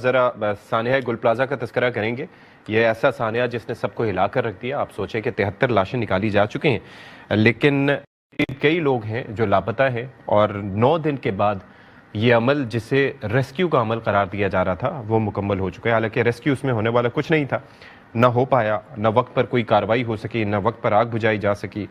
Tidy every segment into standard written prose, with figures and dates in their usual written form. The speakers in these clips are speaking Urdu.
ذرا سانحہ گل پلازا کا تذکرہ کریں گے. یہ ایسا سانحہ جس نے سب کو ہلا کر رکھ دیا. آپ سوچیں کہ 73 لاشیں نکالی جا چکے ہیں, لیکن کئی لوگ ہیں جو لاپتہ ہیں, اور 9 دن کے بعد یہ عمل جسے ریسکیو کا عمل قرار دیا جا رہا تھا وہ مکمل ہو چکا ہے. حالانکہ ریسکیو اس میں ہونے والا کچھ نہیں تھا, نہ ہو پایا, نہ وقت پر کوئی کارروائی ہو سکی, نہ وقت پر آگ بجھائی جا سکی.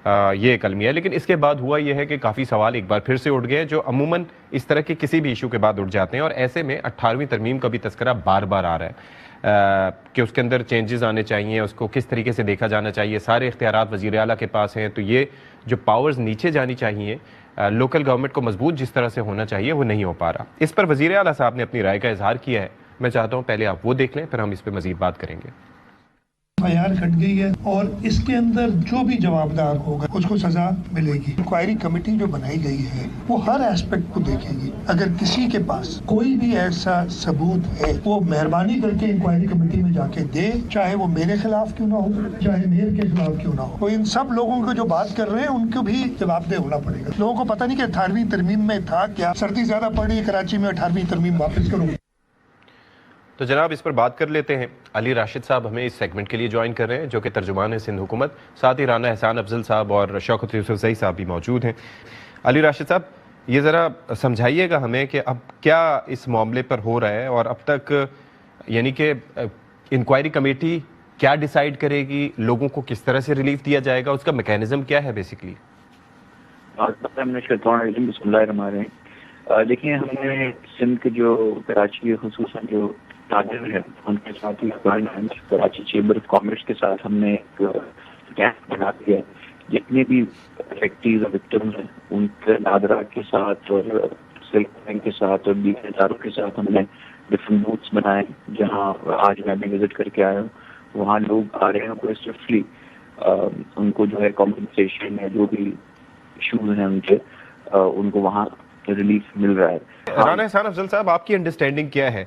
یہ ایک المیہ ہے. لیکن اس کے بعد ہوا یہ ہے کہ کافی سوال ایک بار پھر سے اٹھ گئے جو عموماً اس طرح کے کسی بھی ایشو کے بعد اٹھ جاتے ہیں, اور ایسے میں 18ویں ترمیم کا بھی تذکرہ بار بار آ رہا ہے کہ اس کے اندر چینجز آنے چاہیے, اس کو کس طریقے سے دیکھا جانا چاہیے. سارے اختیارات وزیر اعلیٰ کے پاس ہیں, تو یہ جو پاورز نیچے جانی چاہیے لوکل گورنمنٹ کو مضبوط جس طرح سے ہونا چاہیے وہ نہیں ہو پا رہا. اس پر وزیر اعلیٰ صاحب نے اپنی رائے کا اظہار کیا ہے. میں چاہتا ہوں پہلے آپ وہ دیکھ لیں, پھر ہم اس پہ مزید بات کریں گے. معیار کٹ گئی ہے اور اس کے اندر جو بھی جوابدار ہوگا اس کو سزا ملے گی. انکوائری کمیٹی جو بنائی گئی ہے وہ ہر ایسپیکٹ کو دیکھے گی. اگر کسی کے پاس کوئی بھی ایسا ثبوت ہے وہ مہربانی کر کے انکوائری کمیٹی میں جا کے دے, چاہے وہ میرے خلاف کیوں نہ ہو, چاہے میئر کے خلاف کیوں نہ ہو. ان سب لوگوں کو جو بات کر رہے ہیں ان کو بھی جواب دہ ہونا پڑے گا. لوگوں کو پتہ نہیں کہ 18ویں ترمیم میں تھا کیا. سردی زیادہ پڑ رہی ہے کراچی میں, 18ویں ترمیم واپس کرو. تو جناب اس پر بات کر لیتے ہیں. علی راشد صاحب ہمیں اس سیگمنٹ کے لیے جوائن کر رہے ہیں, جو کہ ترجمان ہیں سندھ حکومت. ساتھ ہی رانا احسان افضل صاحب اور شوکت یوسف زئی صاحب بھی موجود ہیں. علی راشد صاحب, یہ ذرا سمجھائیے گا ہمیں کہ اب کیا اس معاملے پر ہو رہا ہے, اور اب تک یعنی کہ انکوائری کمیٹی کیا ڈیسائیڈ کرے گی, لوگوں کو کس طرح سے ریلیف دیا جائے گا, اس کا میکینزم کیا ہے بیسیکلی؟ بسم اللہ الرحمن الرحیم. دیکھیں, ہم نے سندھ کے جو کراچی خصوصاً جو تاجر ہیں ان کے ساتھ ہی کراچی چیمبر آف کامرس کے ساتھ ہم نے ایک کیمپ بنا دیا. جتنے بھی افیکٹیز اور وکٹمز ہیں ان کے نادرا کے ساتھ اور سلک بینک کے ساتھ اور دیگر اداروں کے ساتھ ہم نے ڈفرنٹ بوتھس بنائے, جہاں آج میں بھی وزٹ کر کے آیا ہوں. وہاں لوگ آ رہے ہیں کوئی سوئفٹلی ان کو جو ہے کمپنسیشن ہے, جو بھی ایشوز ہیں ان کے, ان کو وہاں ریلیف مل رہا ہے. رانا احسان افضل صاحب, آپ کی انڈرسٹینڈنگ کیا ہے؟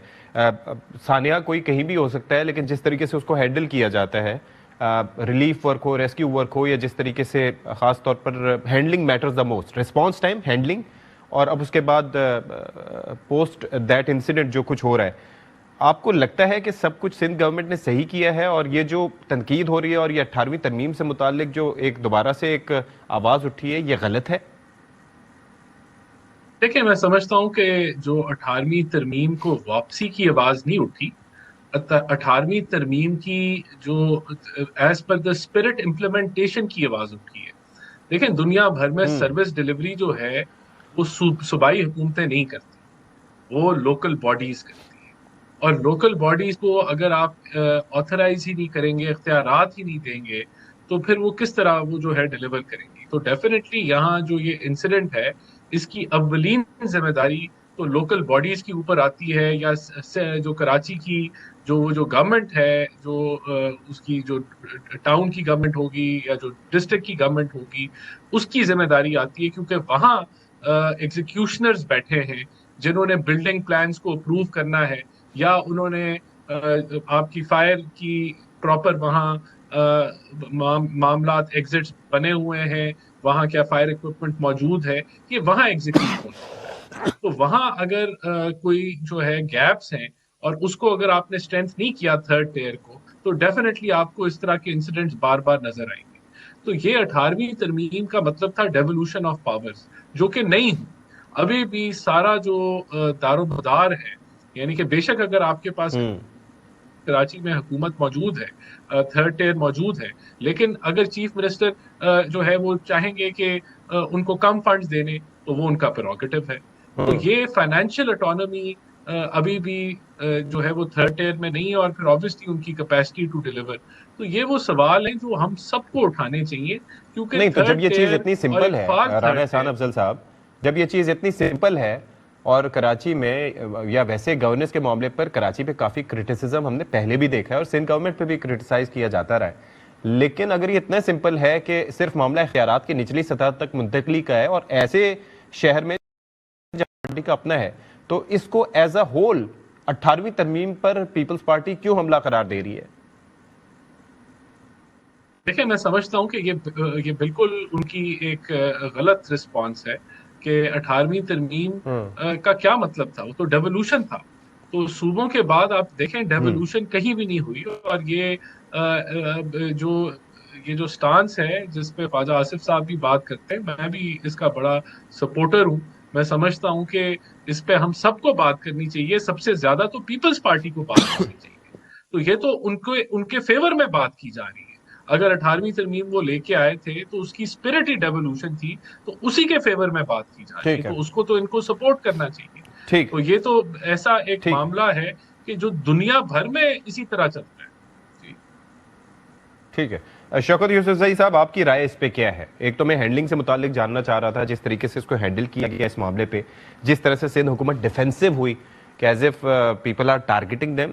سانحہ کوئی کہیں بھی ہو سکتا ہے, لیکن جس طریقے سے اس کو ہینڈل کیا جاتا ہے, ریلیف ورک ہو, ریسکیو ورک ہو, یا جس طریقے سے خاص طور پر handling matters the most, response time, handling, اور اب اس کے بعد پوسٹ دیٹ انسیڈنٹ جو کچھ ہو رہا ہے, آپ کو لگتا ہے کہ سب کچھ سندھ گورنمنٹ نے صحیح کیا ہے, اور یہ جو تنقید ہو رہی ہے اور یہ 18ویں ترمیم سے متعلق جو ایک دوبارہ سے ایک آواز اٹھی ہے, یہ غلط ہے؟ دیکھیں, میں سمجھتا ہوں کہ جو 18ویں ترمیم کو واپسی کی آواز نہیں اٹھی, 18ویں ترمیم کی جو as per the spirit implementation کی آواز اٹھی ہے. دیکھیں, دنیا بھر میں سروس ڈیلیوری جو ہے وہ صوبائی حکومتیں نہیں کرتی, وہ لوکل باڈیز کرتی ہیں. اور لوکل باڈیز کو اگر آپ آتھرائز ہی نہیں کریں گے, اختیارات ہی نہیں دیں گے, تو پھر وہ کس طرح وہ جو ہے ڈیلیور کریں گی. تو ڈیفینیٹلی یہاں جو یہ انسیڈنٹ ہے اس کی اولین ذمہ داری تو لوکل باڈیز کے اوپر آتی ہے, یا جو کراچی کی جو گورنمنٹ ہے, جو اس کی جو ٹاؤن کی گورنمنٹ ہوگی یا جو ڈسٹرکٹ کی گورنمنٹ ہوگی, اس کی ذمہ داری آتی ہے. کیونکہ وہاں ایگزیکیوشنرز بیٹھے ہیں جنہوں نے بلڈنگ پلانز کو اپروو کرنا ہے, یا انہوں نے آپ کی فائر کی پراپر وہاں معاملات ایگزٹس بنے ہوئے ہیں, وہاں کیا فائر اکوپمنٹ موجود ہے, یہ وہاں ایگزیکیوٹ ہونا. تو وہاں اگر کوئی جو ہے گیپس ہیں اور اس کو اگر آپ نے اسٹرینتھ نہیں کیا تھرڈ ٹیئر کو, تو ڈیفینیٹلی آپ کو اس طرح کے انسیڈنٹس بار بار نظر آئیں گے. تو یہ 18ویں ترمیم کا مطلب تھا ڈیولوشن آف پاورز, جو کہ نہیں ہوئی. ابھی بھی سارا جو دار و مدار ہے, یعنی کہ بے شک اگر آپ کے پاس کراچی میں حکومت موجود ہے, تھرڈ ٹیئر موجود ہے, لیکن اگر چیف منسٹر جو ہے وہ چاہیں گے کہ ان کو کم فنڈز دینے, تو وہ ان کا پریروگیٹو ہے. تو یہ فائنینشیل اٹانومی ابھی بھی جو ہے وہ تھرڈ ٹیئر میں نہیں ہے, اور پھر آبویسلی ان کی کیپیسٹی ٹو ڈیلیور. تو یہ وہ سوال ہیں جو ہم سب کو اٹھانے چاہیے, کیونکہ نہیں, تو جب یہ چیز اتنی سمپل ہے رانا احسان افضل صاحب, جب یہ چیز اتنی سمپل ہے, اور کراچی میں یا ویسے گورننس کے معاملے پر کراچی پہ کافی کرٹیسزم ہم نے پہلے بھی دیکھا ہے, اور سندھ گورنمنٹ پہ بھی کرٹیسائز کیا جاتا رہا ہے, لیکن اگر یہ اتنا سمپل ہے کہ صرف معاملہ اختیارات کی نچلی سطح تک منتقلی کا ہے, اور ایسے شہر میں پارٹی کا اپنا ہے, تو اس کو ایز اے ہول 18ویں ترمیم پر پیپلز پارٹی کیوں حملہ قرار دے رہی ہے؟ دیکھیں, میں سمجھتا ہوں کہ یہ بالکل ان کی ایک غلط رسپانس ہے کہ 18ویں ترمیم کا کیا مطلب تھا. وہ تو ڈیولوشن تھا, تو صوبوں کے بعد آپ دیکھیں ڈیولوشن کہیں بھی نہیں ہوئی. اور یہ جو سٹانس ہے جس پہ خواجہ آصف صاحب بھی بات کرتے ہیں, میں بھی اس کا بڑا سپورٹر ہوں. میں سمجھتا ہوں کہ اس پہ ہم سب کو بات کرنی چاہیے, سب سے زیادہ تو پیپلز پارٹی کو بات کرنی چاہیے. تو یہ تو ان کے فیور میں بات کی جا رہی ہے. اگر 18ویں ترمیم وہ لے کے آئے تھے تو اس کی اسپرٹ ہی ڈیولوشن تھی, تو اسی کے فیور میں بات کی جا رہی ہے, تو اس کو تو ان کو سپورٹ کرنا چاہیے. تو یہ تو ایسا ایک معاملہ ہے کہ جو دنیا بھر میں اسی طرح چلتا ہے. ٹھیک ہے. شوکت یوسفزئی صاحب, آپ کی رائے اس پہ کیا ہے؟ ایک تو میں ہینڈلنگ سے متعلق جاننا چاہ رہا تھا, جس طریقے سے اس کو ہینڈل کیا گیا اس معاملے پہ, جس طرح سے سندھ حکومت ڈیفینسو ہوئی کہ as if people are targeting them.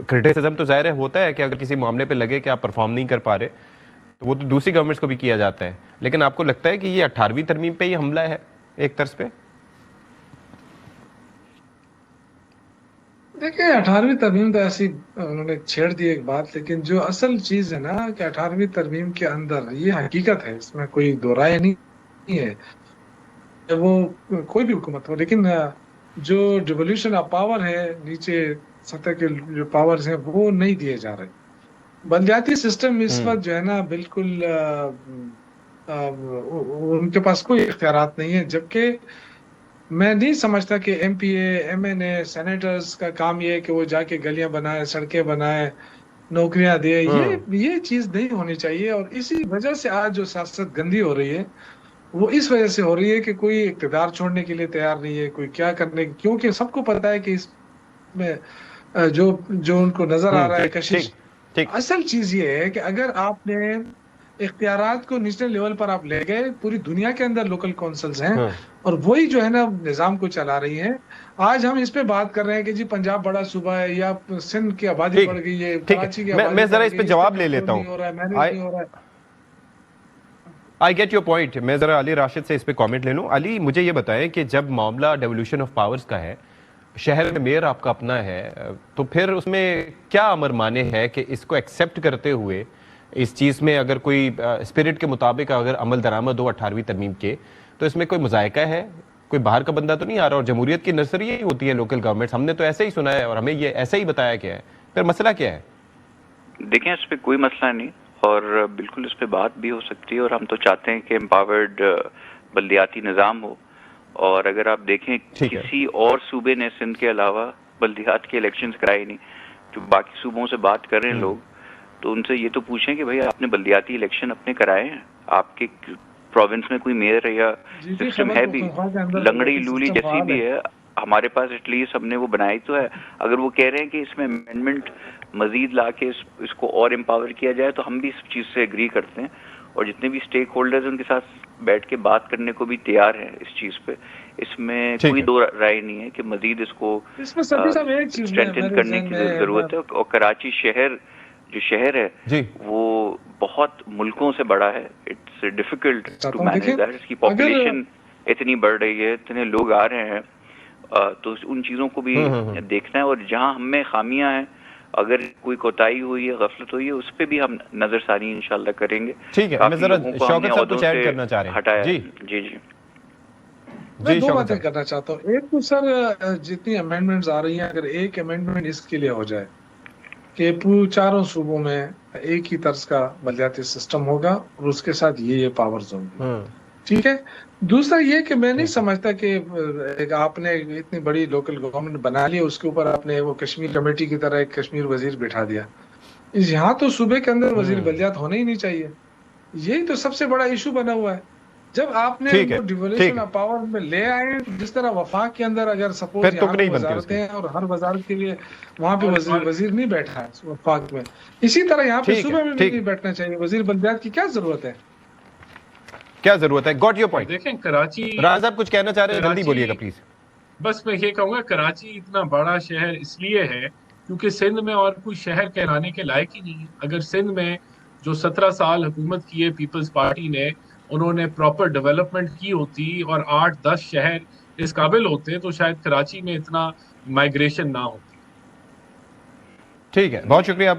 Criticism تو ظاہر ہوتا ہے کہ اگر کسی معاملے پہ لگے کہ آپ پرفارم نہیں کر پا رہے تو وہ تو دوسری گورنمنٹس کو بھی کیا جاتا ہے, لیکن آپ کو لگتا ہے کہ یہ 18ویں ترمیم پہ یہ حملہ ہے ایک طرز پہ؟ دیکھیں 18ویں ترمیم تو ایسی انہوں نے چھیڑ دی ایک بات, لیکن جو اصل چیز ہے نا کہ 18ویں ترمیم کے اندر یہ حقیقت ہے, اس میں کوئی دو رائے نہیں ہے, وہ کوئی بھی حکومت ہو, لیکن جو ڈیولیوشن آف پاور ہے نیچے سطح کے جو پاورز ہیں وہ نہیں دیے جا رہے. بلدیاتی سسٹم اس وقت جو ہے نا بالکل ان کے پاس کوئی اختیارات نہیں ہے, جبکہ میں نہیں سمجھتا کہ ایم پی اے, ایم این اے, سینیٹرز کا کام یہ ہے کہ وہ جا کے گلیاں بنائے, سڑکیں بنائے, نوکریاں دے. یہ چیز نہیں ہونی چاہیے. اور اسی وجہ سے آج جو سیاست گندی ہو رہی ہے وہ اس وجہ سے ہو رہی ہے کہ کوئی اقتدار چھوڑنے کے لیے تیار نہیں ہے, کوئی کیا کرنے, کیونکہ سب کو پتا ہے کہ اس میں جو ان کو نظر آ رہا ہے کشش. اصل چیز یہ ہے کہ اگر آپ نے اختیارات کو نیشنل لیول پر آپ لے گئے, پوری دنیا کے اندر لوکل کونسلز ہیں اور وہی جو ہے نا نظام کو چلا رہی ہیں. آج ہم اس پہ بات کر رہے ہیں کہ جی پنجاب بڑا صوبہ ہے یا سندھ کی آبادی بڑھ گئی ہے, کراچی کی آبادی, میں ذرا اس پہ جواب لے لیتا ہوں. I get your point. میں ذرا علی راشد سے اس پہ کامنٹ لے لوں. علی, مجھے یہ بتائیں کہ جب معاملہ ڈیولیوشن آف پاورز کا ہے, شہر میں میئر آپ کا اپنا ہے, تو پھر اس میں کیا امر مانے ہے کہ اس کو ایکسیپٹ کرتے ہوئے اس چیز میں اگر کوئی اسپرٹ کے مطابق اگر عمل درآمد ہو 18ویں ترمیم کے, تو اس میں کوئی مذائقہ ہے؟ کوئی باہر کا بندہ تو نہیں آ رہا؟ اور جمہوریت کی نرسری ہی ہوتی ہے لوکل گورنمنٹس, ہم نے تو ایسے ہی سنا ہے اور ہمیں یہ ایسا ہی بتایا گیا ہے. پھر مسئلہ کیا ہے؟ دیکھیں, اس پہ کوئی مسئلہ نہیں اور بالکل اس پہ بات بھی ہو سکتی ہے, اور ہم تو چاہتے ہیں کہ امپاورڈ بلدیاتی نظام ہو. اور اگر آپ دیکھیں کسی اور صوبے نے سندھ کے علاوہ بلدیات کے الیکشنز کرائے نہیں, جو باقی صوبوں سے بات کر رہے ہیں لوگ, تو ان سے یہ تو پوچھیں کہ بھئی آپ نے بلدیاتی الیکشن اپنے کرائے ہیں؟ آپ کے پروونس میں کوئی میئر یا سسٹم ہے بھی؟ لنگڑی لولی جیسی بھی ہے ہمارے پاس, ایٹ لیسٹ ہم نے وہ بنائی تو ہے. اگر وہ کہہ رہے ہیں کہ اس میں امینڈمنٹ مزید لا کے اس کو اور امپاور کیا جائے تو ہم بھی اس چیز سے ایگری کرتے ہیں, اور جتنے بھی اسٹیک ہولڈرز ہیں ان کے ساتھ بیٹھ کے بات کرنے کو بھی تیار ہیں اس چیز پہ. اس میں کوئی دو رائے نہیں ہے کہ مزید اس کو اسٹرینتھن کرنے کی ضرورت ہے. اور کراچی جو شہر ہے وہ بہت ملکوں سے بڑا ہے. It's difficult to manage that. اس کی پاپولیشن اتنی بڑھ رہی ہے, اتنے لوگ آ رہے ہیں, تو ان چیزوں کو بھی دیکھنا ہے. اور جہاں ہم میں خامیاں ہیں, اگر کوئی کوتاہی ہوئی ہے, غفلت ہوئی ہے, اس پہ بھی ہم نظر ثانی انشاءاللہ کریں گے. ٹھیک ہے, میں ذرا شوکت صاحب کچھ ایڈ کرنا چاہ رہے ہیں. ہٹایا. جی میں دو باتیں کرنا چاہتا ہوں. ایک تو سر جتنی امینڈمنٹس آ رہی ہیں, اگر ایک امینڈمنٹ اس کے لیے ہو جائے کہ چاروں صوبوں میں ایک ہی طرز کا بلدیاتی سسٹم ہوگا اور اس کے ساتھ یہ پاورز ہوں گی, ٹھیک ہے. دوسرا یہ کہ میں نہیں سمجھتا کہ آپ نے اتنی بڑی لوکل گورنمنٹ بنا لی, اس کے اوپر آپ نے وہ کشمیر کمیٹی کی طرح ایک کشمیر وزیر بٹھا دیا. یہاں تو صوبے کے اندر وزیر بلدیات ہونا ہی نہیں چاہیے. یہی تو سب سے بڑا ایشو بنا ہوا ہے. جب آپ نے ڈیولیوشن آف پاور میں لے آئے, جس طرح وفاق کے اندر اگر سپوز یہاں پہ وزارتیں ہیں اور ہر وزارت کے لیے وہاں پہ وزیر نہیں بیٹھا ہے وفاق میں, اسی طرح یہاں پہ صوبے میں بھی نہیں بیٹھنا چاہیے. وزیر بلدیات کی کیا ضرورت ہے؟ Got your point. دیکھیں کراچی, راز صاحب کچھ کہنا چاہ رہے ہیں, جلدی بولیے گا پلیز. بس میں یہ کہوں گا, کراچی اتنا بڑا شہر اس لیے ہے کیونکہ سندھ میں اور کوئی شہر کہلانے کے لائق ہی نہیں ہے. اگر سندھ میں جو 17 سال حکومت کی ہے پیپلز پارٹی نے, انہوں نے پراپر ڈیولپمنٹ کی ہوتی اور 8-10 شہر اس قابل ہوتے تو شاید کراچی میں اتنا مائگریشن نہ ہوتی. ٹھیک ہے, بہت شکریہ آپ کا.